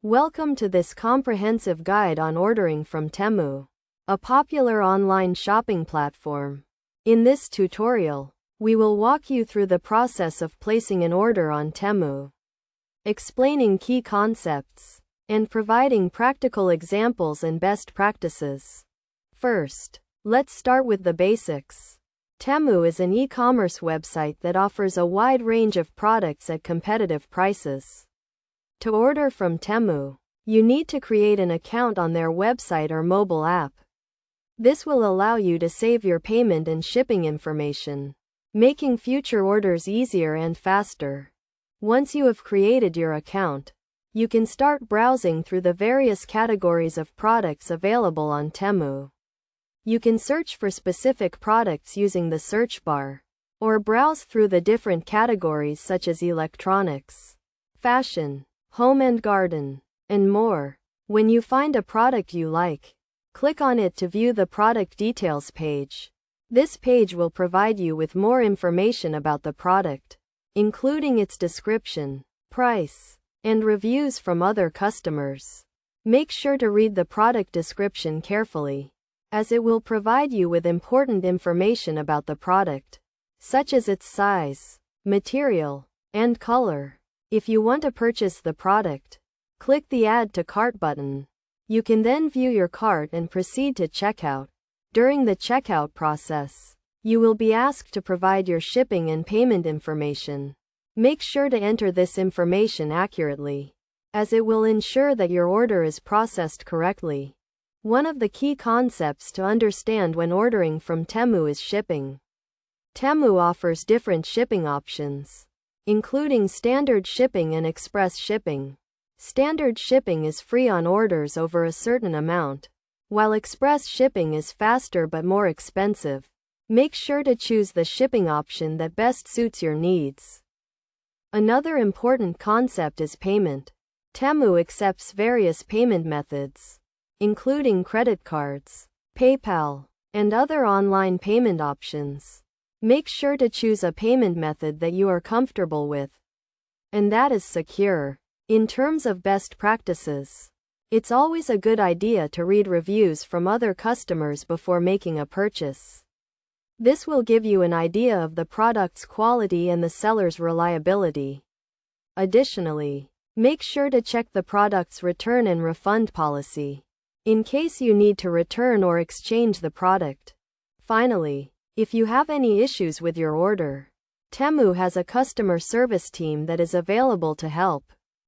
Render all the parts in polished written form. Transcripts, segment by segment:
Welcome to this comprehensive guide on ordering from Temu, a popular online shopping platform. In this tutorial, we will walk you through the process of placing an order on Temu, explaining key concepts, and providing practical examples and best practices. First, let's start with the basics. Temu is an e-commerce website that offers a wide range of products at competitive prices. To order from Temu, you need to create an account on their website or mobile app. This will allow you to save your payment and shipping information, making future orders easier and faster. Once you have created your account, you can start browsing through the various categories of products available on Temu. You can search for specific products using the search bar, or browse through the different categories such as electronics, fashion, home and garden, and more. When you find a product you like, click on it to view the product details page. This page will provide you with more information about the product, including its description, price, and reviews from other customers. Make sure to read the product description carefully, as it will provide you with important information about the product, such as its size, material, and color. If you want to purchase the product, click the Add to Cart button. You can then view your cart and proceed to checkout. During the checkout process, you will be asked to provide your shipping and payment information. Make sure to enter this information accurately, as it will ensure that your order is processed correctly. One of the key concepts to understand when ordering from Temu is shipping. Temu offers different shipping options, including standard shipping and express shipping. Standard shipping is free on orders over a certain amount, while express shipping is faster but more expensive. Make sure to choose the shipping option that best suits your needs. Another important concept is payment. Temu accepts various payment methods, including credit cards, PayPal, and other online payment options. Make sure to choose a payment method that you are comfortable with, and that is secure. In terms of best practices, it's always a good idea to read reviews from other customers before making a purchase. This will give you an idea of the product's quality and the seller's reliability. Additionally, make sure to check the product's return and refund policy, in case you need to return or exchange the product. Finally, if you have any issues with your order, Temu has a customer service team that is available to help.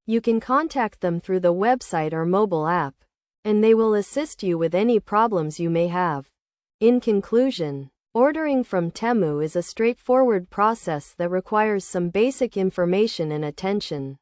You can contact them through the website or mobile app, and they will assist you with any problems you may have. In conclusion, ordering from Temu is a straightforward process that requires some basic information and attention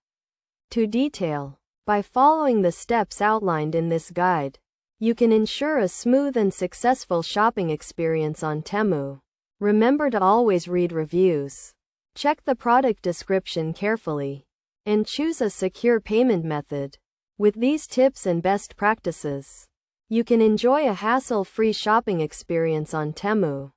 to detail. By following the steps outlined in this guide, you can ensure a smooth and successful shopping experience on Temu. Remember to always read reviews, check the product description carefully, and choose a secure payment method. With these tips and best practices, you can enjoy a hassle-free shopping experience on Temu.